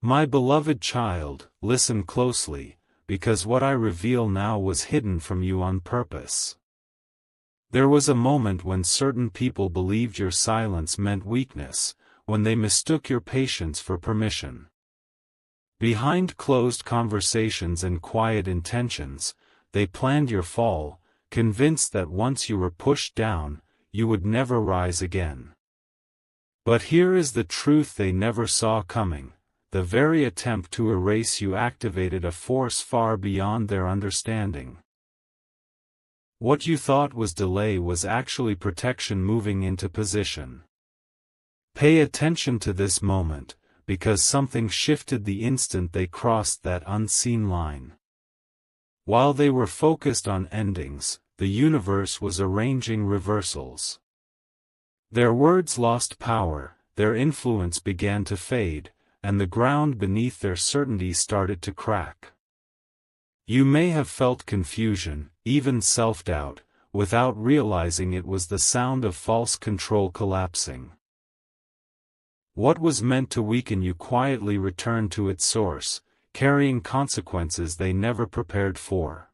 My beloved child, listen closely, because what I reveal now was hidden from you on purpose. There was a moment when certain people believed your silence meant weakness, when they mistook your patience for permission. Behind closed conversations and quiet intentions, they planned your fall, convinced that once you were pushed down, you would never rise again. But here is the truth they never saw coming. The very attempt to erase you activated a force far beyond their understanding. What you thought was delay was actually protection moving into position. Pay attention to this moment, because something shifted the instant they crossed that unseen line. While they were focused on endings, the universe was arranging reversals. Their words lost power, their influence began to fade, and the ground beneath their certainty started to crack. You may have felt confusion, even self-doubt, without realizing it was the sound of false control collapsing. What was meant to weaken you quietly returned to its source, carrying consequences they never prepared for.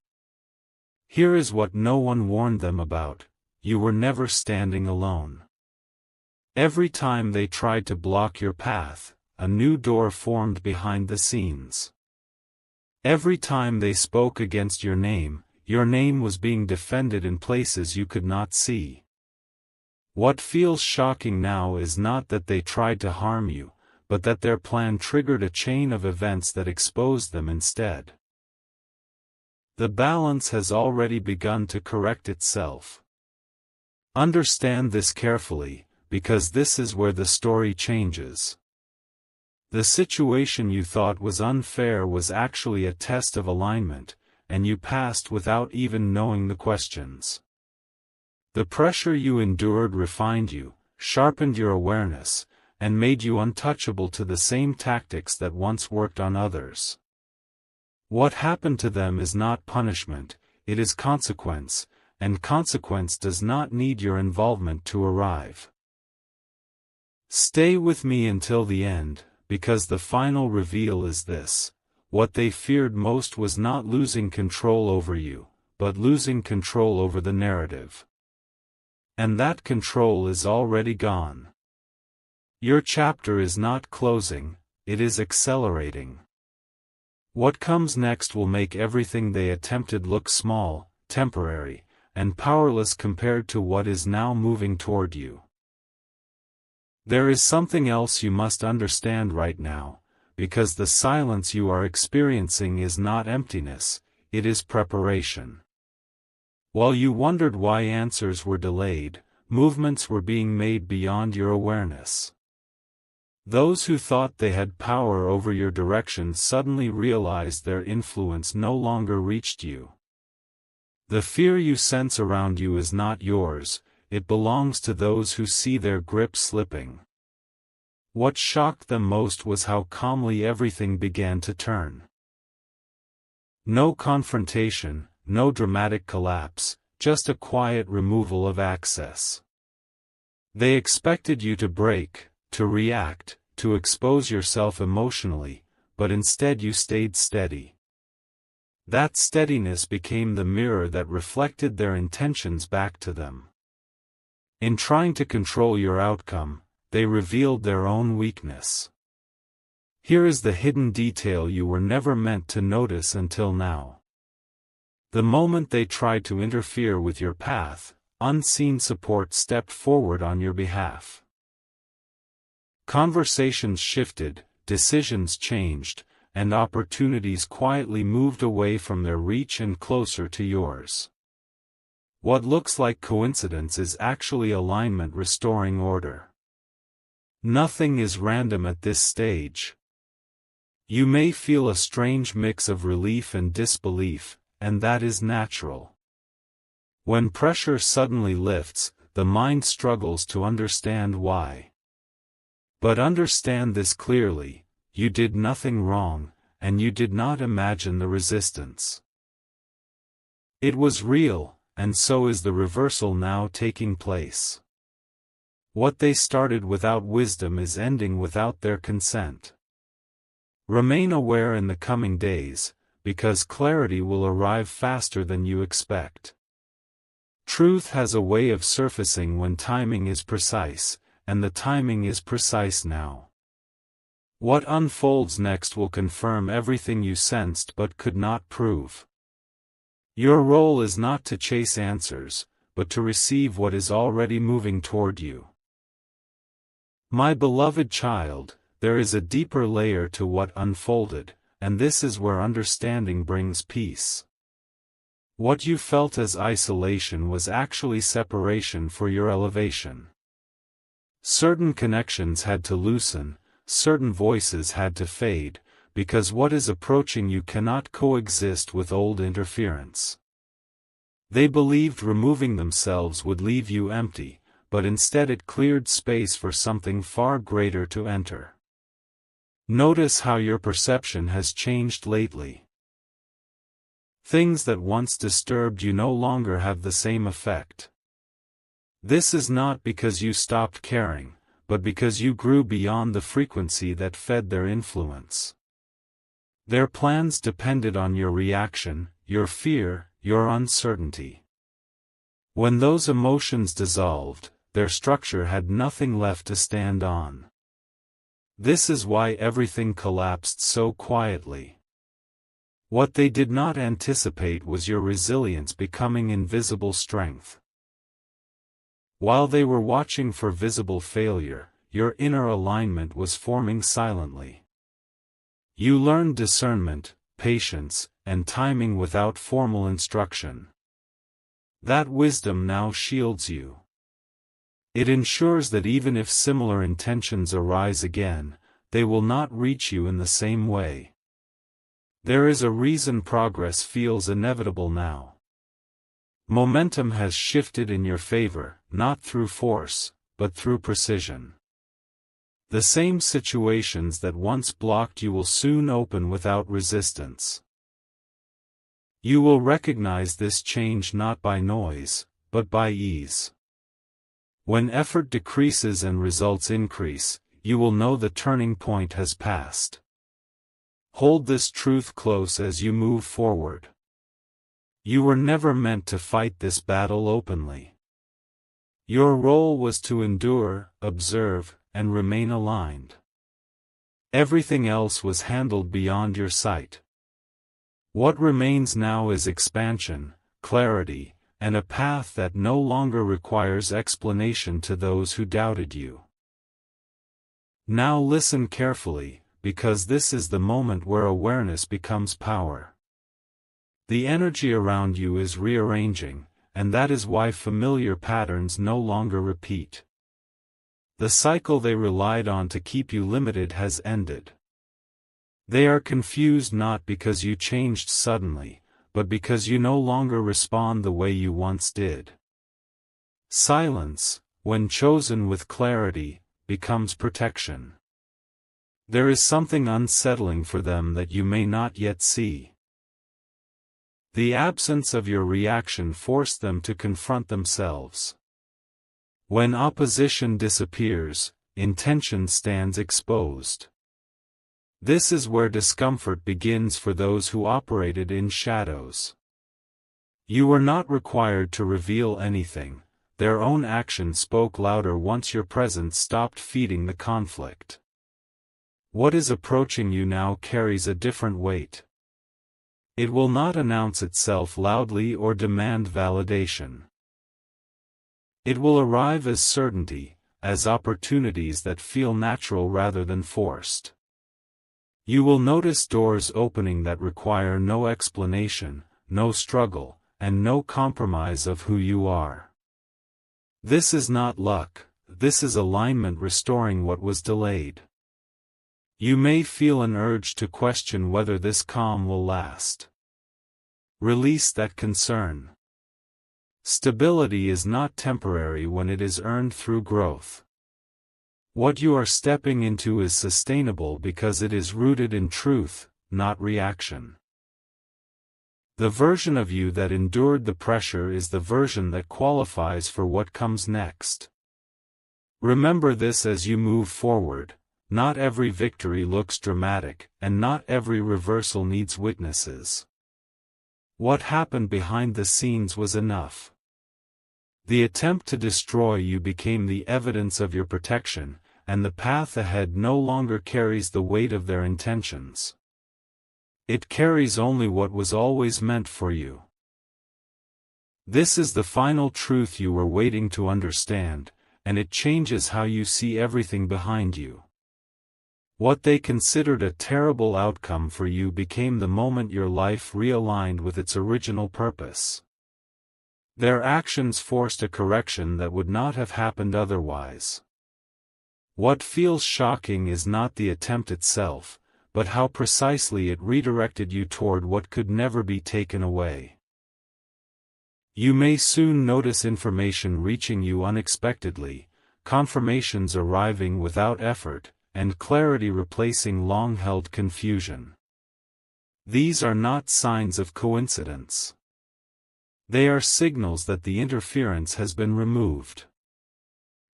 Here is what no one warned them about: you were never standing alone. Every time they tried to block your path, a new door formed behind the scenes. Every time they spoke against your name was being defended in places you could not see. What feels shocking now is not that they tried to harm you, but that their plan triggered a chain of events that exposed them instead. The balance has already begun to correct itself. Understand this carefully, because this is where the story changes. The situation you thought was unfair was actually a test of alignment, and you passed without even knowing the questions. The pressure you endured refined you, sharpened your awareness, and made you untouchable to the same tactics that once worked on others. What happened to them is not punishment, it is consequence, and consequence does not need your involvement to arrive. Stay with me until the end, because the final reveal is this: what they feared most was not losing control over you, but losing control over the narrative. And that control is already gone. Your chapter is not closing, it is accelerating. What comes next will make everything they attempted look small, temporary, and powerless compared to what is now moving toward you. There is something else you must understand right now, because the silence you are experiencing is not emptiness, it is preparation. While you wondered why answers were delayed, movements were being made beyond your awareness. Those who thought they had power over your direction suddenly realized their influence no longer reached you. The fear you sense around you is not yours, it belongs to those who see their grip slipping. What shocked them most was how calmly everything began to turn. No confrontation, no dramatic collapse, just a quiet removal of access. They expected you to break, to react, to expose yourself emotionally, but instead you stayed steady. That steadiness became the mirror that reflected their intentions back to them. In trying to control your outcome, they revealed their own weakness. Here is the hidden detail you were never meant to notice until now. The moment they tried to interfere with your path, unseen support stepped forward on your behalf. Conversations shifted, decisions changed, and opportunities quietly moved away from their reach and closer to yours. What looks like coincidence is actually alignment restoring order. Nothing is random at this stage. You may feel a strange mix of relief and disbelief, and that is natural. When pressure suddenly lifts, the mind struggles to understand why. But understand this clearly: you did nothing wrong, and you did not imagine the resistance. It was real, and so is the reversal now taking place. What they started without wisdom is ending without their consent. Remain aware in the coming days, because clarity will arrive faster than you expect. Truth has a way of surfacing when timing is precise, and the timing is precise now. What unfolds next will confirm everything you sensed but could not prove. Your role is not to chase answers, but to receive what is already moving toward you. My beloved child, there is a deeper layer to what unfolded, and this is where understanding brings peace. What you felt as isolation was actually separation for your elevation. Certain connections had to loosen, certain voices had to fade, because what is approaching you cannot coexist with old interference. They believed removing themselves would leave you empty, but instead it cleared space for something far greater to enter. Notice how your perception has changed lately. Things that once disturbed you no longer have the same effect. This is not because you stopped caring, but because you grew beyond the frequency that fed their influence. Their plans depended on your reaction, your fear, your uncertainty. When those emotions dissolved, their structure had nothing left to stand on. This is why everything collapsed so quietly. What they did not anticipate was your resilience becoming invisible strength. While they were watching for visible failure, your inner alignment was forming silently. You learned discernment, patience, and timing without formal instruction. That wisdom now shields you. It ensures that even if similar intentions arise again, they will not reach you in the same way. There is a reason progress feels inevitable now. Momentum has shifted in your favor, not through force, but through precision. The same situations that once blocked you will soon open without resistance. You will recognize this change not by noise, but by ease. When effort decreases and results increase, you will know the turning point has passed. Hold this truth close as you move forward. You were never meant to fight this battle openly. Your role was to endure, observe, and remain aligned. Everything else was handled beyond your sight. What remains now is expansion, clarity, and a path that no longer requires explanation to those who doubted you. Now listen carefully, because this is the moment where awareness becomes power. The energy around you is rearranging, and that is why familiar patterns no longer repeat. The cycle they relied on to keep you limited has ended. They are confused not because you changed suddenly, but because you no longer respond the way you once did. Silence, when chosen with clarity, becomes protection. There is something unsettling for them that you may not yet see. The absence of your reaction forced them to confront themselves. When opposition disappears, intention stands exposed. This is where discomfort begins for those who operated in shadows. You were not required to reveal anything, their own action spoke louder once your presence stopped feeding the conflict. What is approaching you now carries a different weight. It will not announce itself loudly or demand validation. It will arrive as certainty, as opportunities that feel natural rather than forced. You will notice doors opening that require no explanation, no struggle, and no compromise of who you are. This is not luck, this is alignment restoring what was delayed. You may feel an urge to question whether this calm will last. Release that concern. Stability is not temporary when it is earned through growth. What you are stepping into is sustainable because it is rooted in truth, not reaction. The version of you that endured the pressure is the version that qualifies for what comes next. Remember this as you move forward. not every victory looks dramatic, and not every reversal needs witnesses. What happened behind the scenes was enough. The attempt to destroy you became the evidence of your protection, and the path ahead no longer carries the weight of their intentions. It carries only what was always meant for you. This is the final truth you were waiting to understand, and it changes how you see everything behind you. What they considered a terrible outcome for you became the moment your life realigned with its original purpose. Their actions forced a correction that would not have happened otherwise. What feels shocking is not the attempt itself, but how precisely it redirected you toward what could never be taken away. You may soon notice information reaching you unexpectedly, confirmations arriving without effort, and clarity replacing long-held confusion. These are not signs of coincidence. They are signals that the interference has been removed.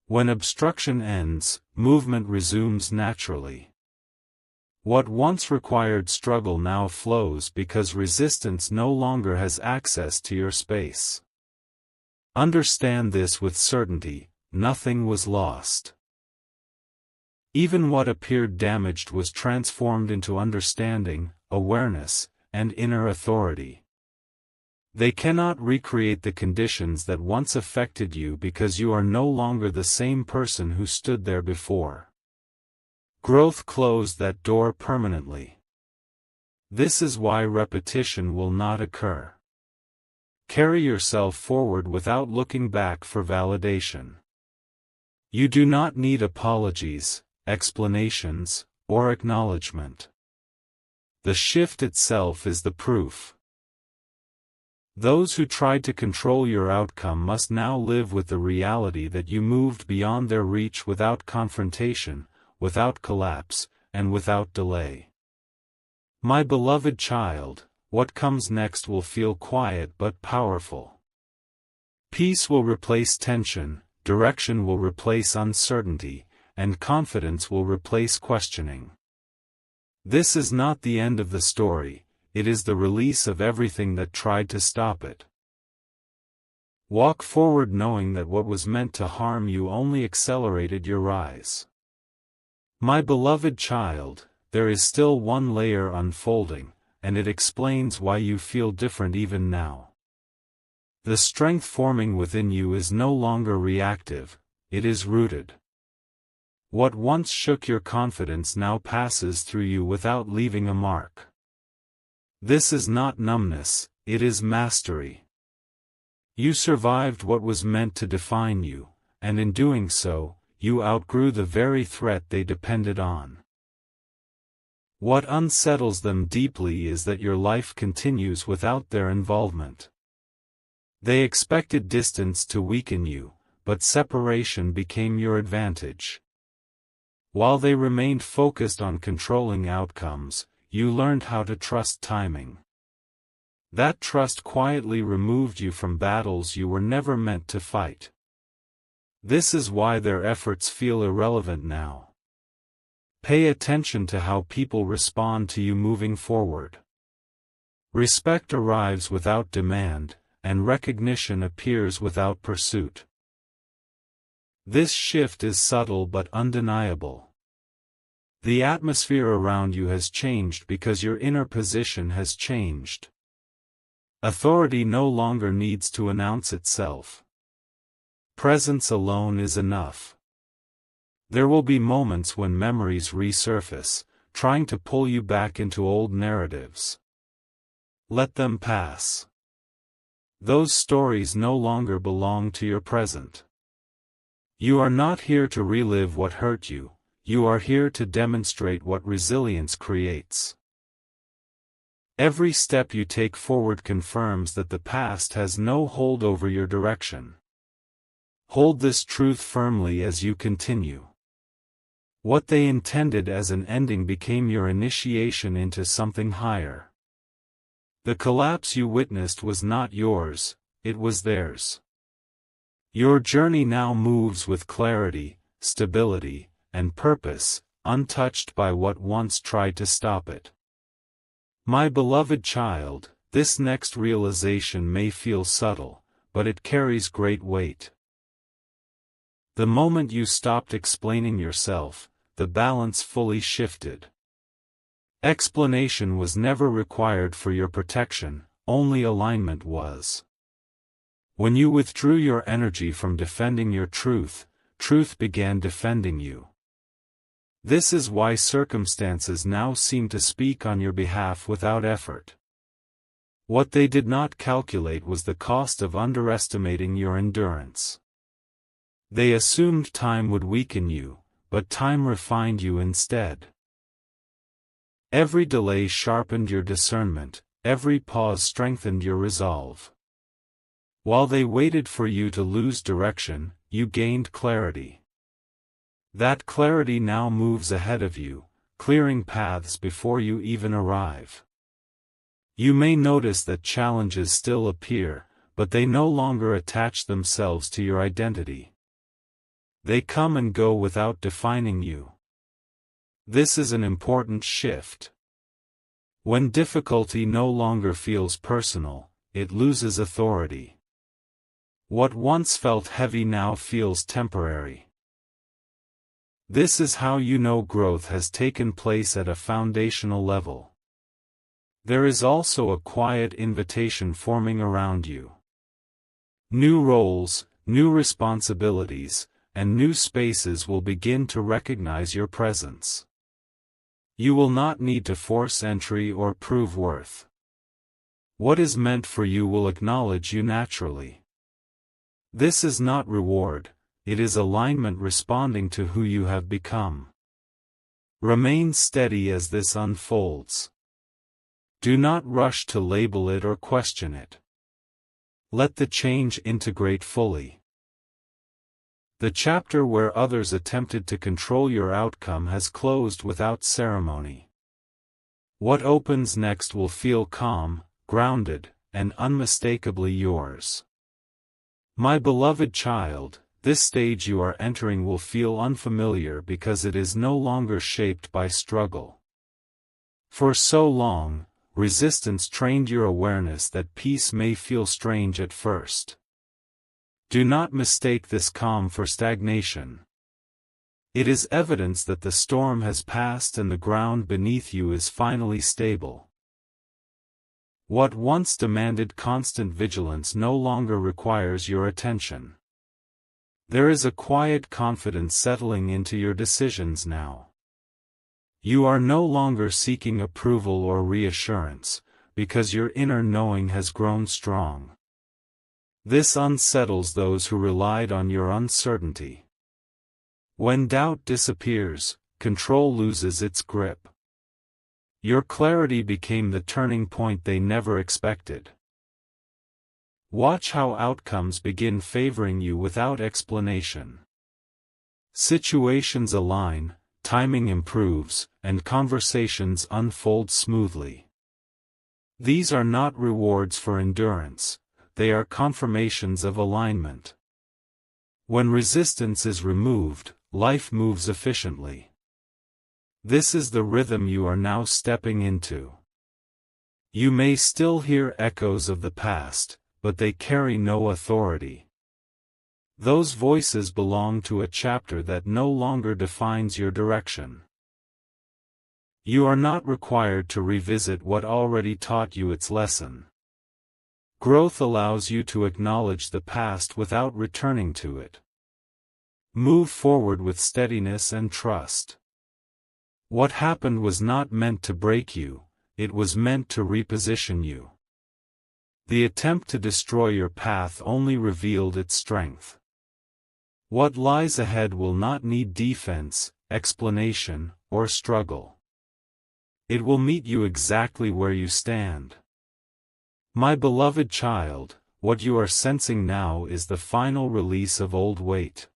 When obstruction ends, movement resumes naturally. What once required struggle now flows because resistance no longer has access to your space. Understand this with certainty: nothing was lost. Even what appeared damaged was transformed into understanding, awareness, and inner authority. They cannot recreate the conditions that once affected you because you are no longer the same person who stood there before. Growth closed that door permanently. This is why repetition will not occur. Carry yourself forward without looking back for validation. You do not need apologies, explanations, or acknowledgement. The shift itself is the proof. Those who tried to control your outcome must now live with the reality that you moved beyond their reach without confrontation, without collapse, and without delay. My beloved child, what comes next will feel quiet but powerful. Peace will replace tension, direction will replace uncertainty, and confidence will replace questioning. This is not the end of the story. It is the release of everything that tried to stop it. Walk forward knowing that what was meant to harm you only accelerated your rise. My beloved child, there is still one layer unfolding, and it explains why you feel different even now. The strength forming within you is no longer reactive, it is rooted. What once shook your confidence now passes through you without leaving a mark. This is not numbness, it is mastery. You survived what was meant to define you, and in doing so, you outgrew the very threat they depended on. What unsettles them deeply is that your life continues without their involvement. They expected distance to weaken you, but separation became your advantage. While they remained focused on controlling outcomes, you learned how to trust timing. That trust quietly removed you from battles you were never meant to fight. This is why their efforts feel irrelevant now. Pay attention to how people respond to you moving forward. Respect arrives without demand, and recognition appears without pursuit. This shift is subtle but undeniable. The atmosphere around you has changed because your inner position has changed. Authority no longer needs to announce itself. Presence alone is enough. There will be moments when memories resurface, trying to pull you back into old narratives. Let them pass. Those stories no longer belong to your present. You are not here to relive what hurt you. You are here to demonstrate what resilience creates. Every step you take forward confirms that the past has no hold over your direction. Hold this truth firmly as you continue. What they intended as an ending became your initiation into something higher. The collapse you witnessed was not yours, it was theirs. Your journey now moves with clarity, stability, and purpose, untouched by what once tried to stop it. My beloved child, this next realization may feel subtle, but it carries great weight. The moment you stopped explaining yourself, the balance fully shifted. Explanation was never required for your protection, only alignment was. When you withdrew your energy from defending your truth, truth began defending you. This is why circumstances now seem to speak on your behalf without effort. What they did not calculate was the cost of underestimating your endurance. They assumed time would weaken you, but time refined you instead. Every delay sharpened your discernment, every pause strengthened your resolve. While they waited for you to lose direction, you gained clarity. That clarity now moves ahead of you, clearing paths before you even arrive. You may notice that challenges still appear, but they no longer attach themselves to your identity. They come and go without defining you. This is an important shift. When difficulty no longer feels personal, it loses authority. What once felt heavy now feels temporary. This is how you know growth has taken place at a foundational level. There is also a quiet invitation forming around you. New roles, new responsibilities, and new spaces will begin to recognize your presence. You will not need to force entry or prove worth. What is meant for you will acknowledge you naturally. This is not reward, it is alignment responding to who you have become. Remain steady as this unfolds. Do not rush to label it or question it. Let the change integrate fully. The chapter where others attempted to control your outcome has closed without ceremony. What opens next will feel calm, grounded, and unmistakably yours. My beloved child, this stage you are entering will feel unfamiliar because it is no longer shaped by struggle. For so long, resistance trained your awareness that peace may feel strange at first. Do not mistake this calm for stagnation. It is evidence that the storm has passed and the ground beneath you is finally stable. What once demanded constant vigilance no longer requires your attention. There is a quiet confidence settling into your decisions now. You are no longer seeking approval or reassurance, because your inner knowing has grown strong. This unsettles those who relied on your uncertainty. When doubt disappears, control loses its grip. Your clarity became the turning point they never expected. Watch how outcomes begin favoring you without explanation. Situations align, timing improves, and conversations unfold smoothly. These are not rewards for endurance. They are confirmations of alignment. When resistance is removed, life moves efficiently. This is the rhythm you are now stepping into. You may still hear echoes of the past, but they carry no authority. Those voices belong to a chapter that no longer defines your direction. You are not required to revisit what already taught you its lesson. Growth allows you to acknowledge the past without returning to it. Move forward with steadiness and trust. What happened was not meant to break you, it was meant to reposition you. The attempt to destroy your path only revealed its strength. What lies ahead will not need defense, explanation, or struggle. It will meet you exactly where you stand. My beloved child, what you are sensing now is the final release of old weight.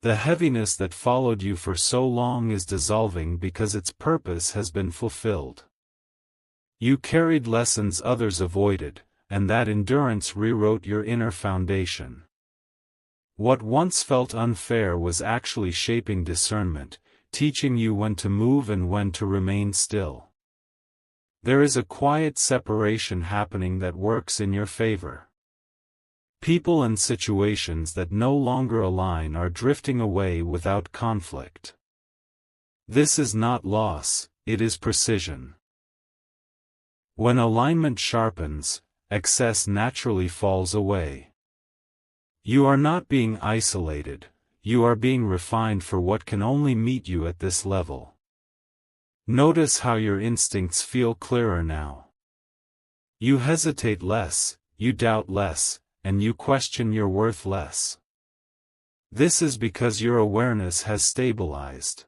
The heaviness that followed you for so long is dissolving because its purpose has been fulfilled. You carried lessons others avoided, and that endurance rewrote your inner foundation. What once felt unfair was actually shaping discernment. teaching you when to move and when to remain still. There is a quiet separation happening that works in your favor. People and situations that no longer align are drifting away without conflict. This is not loss, it is precision. When alignment sharpens, excess naturally falls away. You are not being isolated, you are being refined for what can only meet you at this level. Notice how your instincts feel clearer now. You hesitate less, you doubt less, and you question your worth less. This is because your awareness has stabilized.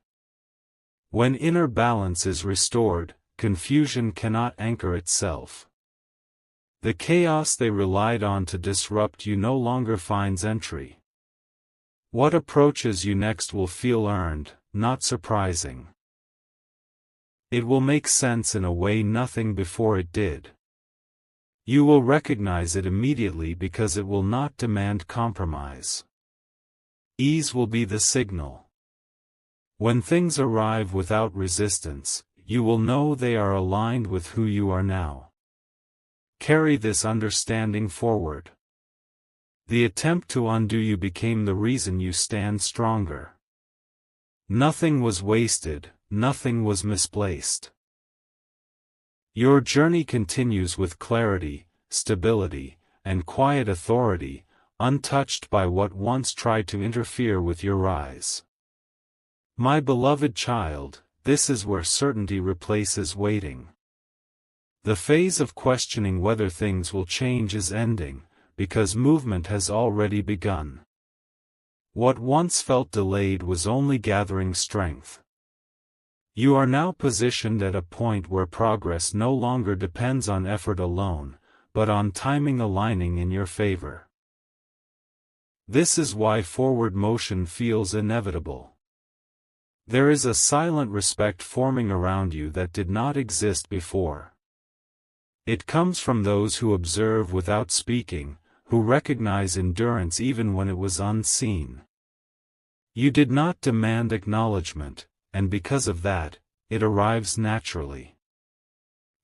When inner balance is restored, confusion cannot anchor itself. The chaos they relied on to disrupt you no longer finds entry. What approaches you next will feel earned, not surprising. It will make sense in a way nothing before it did. You will recognize it immediately because it will not demand compromise. Ease will be the signal. When things arrive without resistance, you will know they are aligned with who you are now. Carry this understanding forward. The attempt to undo you became the reason you stand stronger. Nothing was wasted, nothing was misplaced. Your journey continues with clarity, stability, and quiet authority, untouched by what once tried to interfere with your rise. My beloved child, this is where certainty replaces waiting. The phase of questioning whether things will change is ending, because movement has already begun. What once felt delayed was only gathering strength. You are now positioned at a point where progress no longer depends on effort alone, but on timing aligning in your favor. This is why forward motion feels inevitable. There is a silent respect forming around you that did not exist before. It comes from those who observe without speaking, who recognize endurance even when it was unseen. You did not demand acknowledgement, and because of that, it arrives naturally.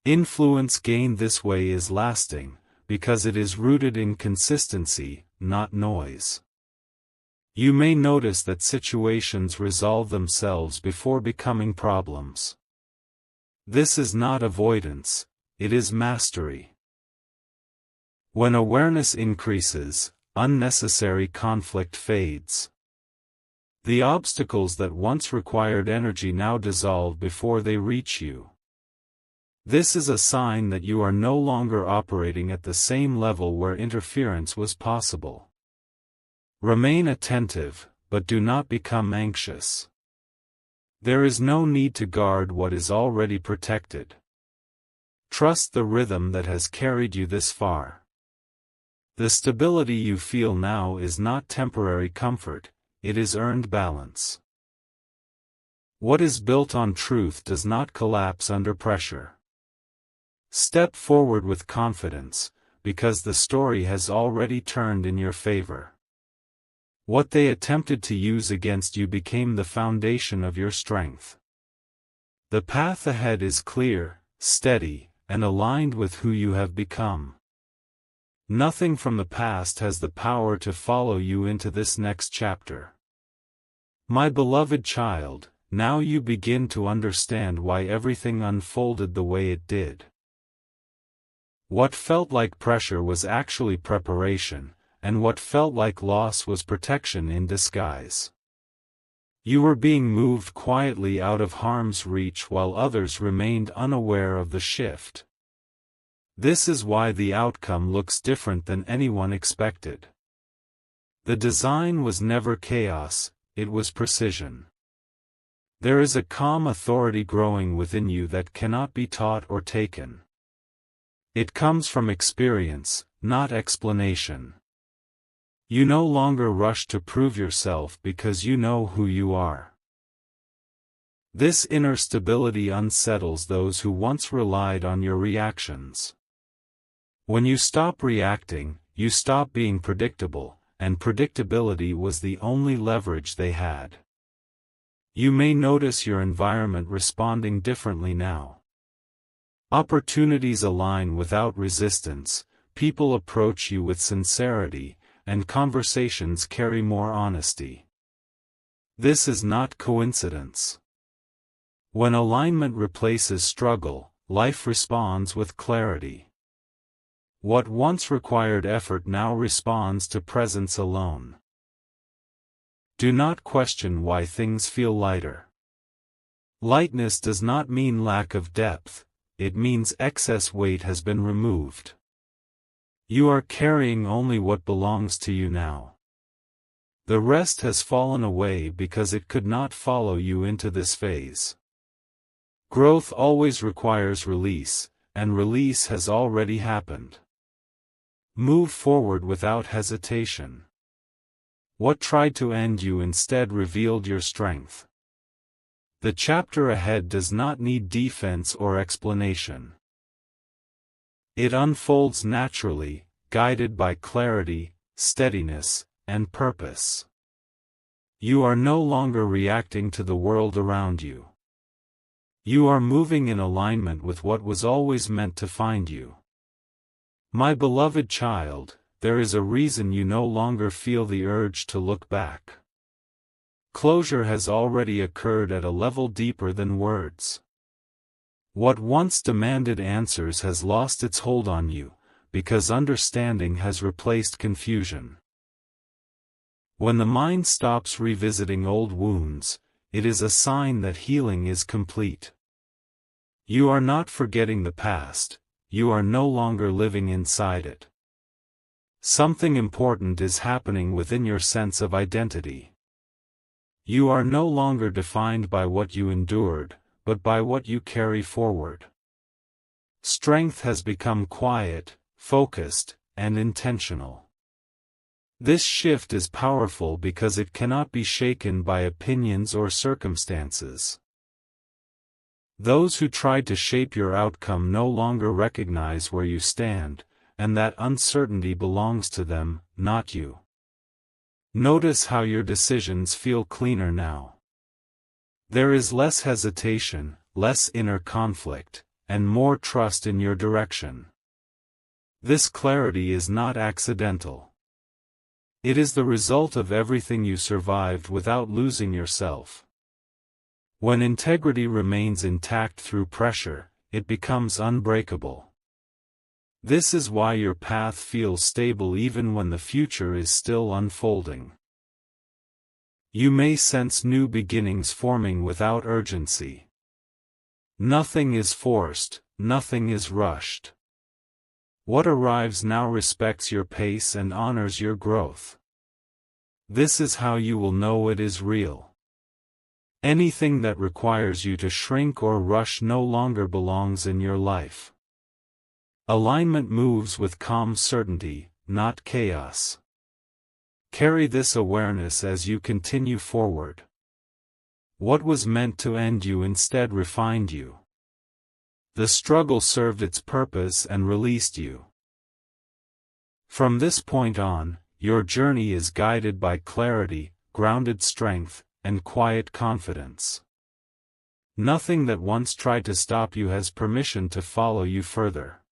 Influence gained this way is lasting, because it is rooted in consistency, not noise. You may notice that situations resolve themselves before becoming problems. This is not avoidance, it is mastery. When awareness increases, unnecessary conflict fades. The obstacles that once required energy now dissolve before they reach you. This is a sign that you are no longer operating at the same level where interference was possible. Remain attentive, but do not become anxious. There is no need to guard what is already protected. Trust the rhythm that has carried you this far. The stability you feel now is not temporary comfort, it is earned balance. What is built on truth does not collapse under pressure. Step forward with confidence, because the story has already turned in your favor. What they attempted to use against you became the foundation of your strength. The path ahead is clear, steady, and aligned with who you have become. Nothing from the past has the power to follow you into this next chapter. My beloved child, now you begin to understand why everything unfolded the way it did. What felt like pressure was actually preparation, and what felt like loss was protection in disguise. You were being moved quietly out of harm's reach while others remained unaware of the shift. This is why the outcome looks different than anyone expected. The design was never chaos, it was precision. There is a calm authority growing within you that cannot be taught or taken. It comes from experience, not explanation. You no longer rush to prove yourself because you know who you are. This inner stability unsettles those who once relied on your reactions. When you stop reacting, you stop being predictable, and predictability was the only leverage they had. You may notice your environment responding differently now. Opportunities align without resistance, people approach you with sincerity, and conversations carry more honesty. This is not coincidence. When alignment replaces struggle, life responds with clarity. What once required effort now responds to presence alone. Do not question why things feel lighter. Lightness does not mean lack of depth, it means excess weight has been removed. You are carrying only what belongs to you now. The rest has fallen away because it could not follow you into this phase. Growth always requires release, and release has already happened. Move forward without hesitation. What tried to end you instead revealed your strength. The chapter ahead does not need defense or explanation. It unfolds naturally, guided by clarity, steadiness, and purpose. You are no longer reacting to the world around you. You are moving in alignment with what was always meant to find you. My beloved child, there is a reason you no longer feel the urge to look back. Closure has already occurred at a level deeper than words. What once demanded answers has lost its hold on you, because understanding has replaced confusion. When the mind stops revisiting old wounds, it is a sign that healing is complete. You are not forgetting the past, you are no longer living inside it. Something important is happening within your sense of identity. You are no longer defined by what you endured, but by what you carry forward. Strength has become quiet, focused, and intentional. This shift is powerful because it cannot be shaken by opinions or circumstances. Those who tried to shape your outcome no longer recognize where you stand, and that uncertainty belongs to them, not you. Notice how your decisions feel cleaner now. There is less hesitation, less inner conflict, and more trust in your direction. This clarity is not accidental. It is the result of everything you survived without losing yourself. When integrity remains intact through pressure, it becomes unbreakable. This is why your path feels stable even when the future is still unfolding. You may sense new beginnings forming without urgency. Nothing is forced, nothing is rushed. What arrives now respects your pace and honors your growth. This is how you will know it is real. Anything that requires you to shrink or rush no longer belongs in your life. Alignment moves with calm certainty, not chaos. Carry this awareness as you continue forward. What was meant to end you instead refined you. The struggle served its purpose and released you. From this point on, your journey is guided by clarity, grounded strength, and quiet confidence. Nothing that once tried to stop you has permission to follow you further.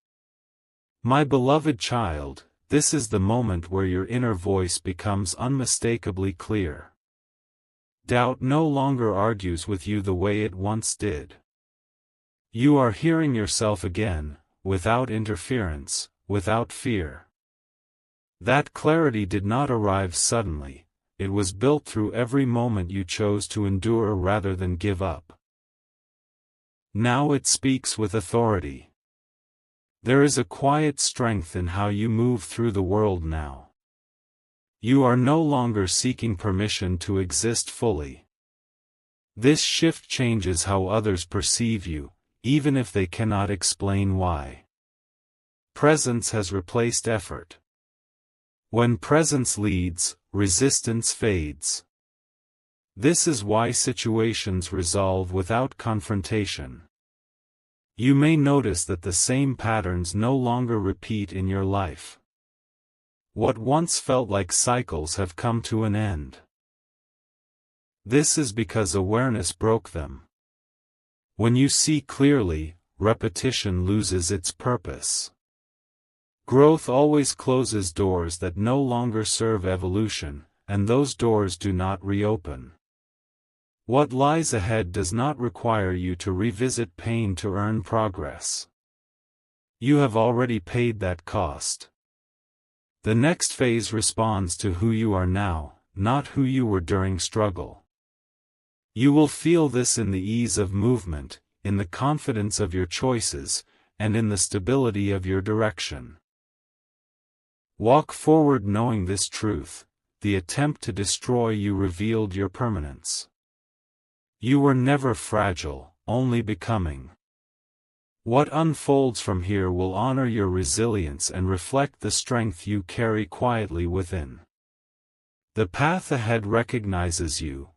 My beloved child, this is the moment where your inner voice becomes unmistakably clear. Doubt no longer argues with you the way it once did. You are hearing yourself again, without interference, without fear. That clarity did not arrive suddenly. It was built through every moment you chose to endure rather than give up. Now it speaks with authority. There is a quiet strength in how you move through the world now. You are no longer seeking permission to exist fully. This shift changes how others perceive you, even if they cannot explain why. Presence has replaced effort. When presence leads, resistance fades. This is why situations resolve without confrontation. You may notice that the same patterns no longer repeat in your life. What once felt like cycles have come to an end. This is because awareness broke them. When you see clearly, repetition loses its purpose. Growth always closes doors that no longer serve evolution, and those doors do not reopen. What lies ahead does not require you to revisit pain to earn progress. You have already paid that cost. The next phase responds to who you are now, not who you were during struggle. You will feel this in the ease of movement, in the confidence of your choices, and in the stability of your direction. Walk forward knowing this truth: the attempt to destroy you revealed your permanence. You were never fragile, only becoming. What unfolds from here will honor your resilience and reflect the strength you carry quietly within. The path ahead recognizes you,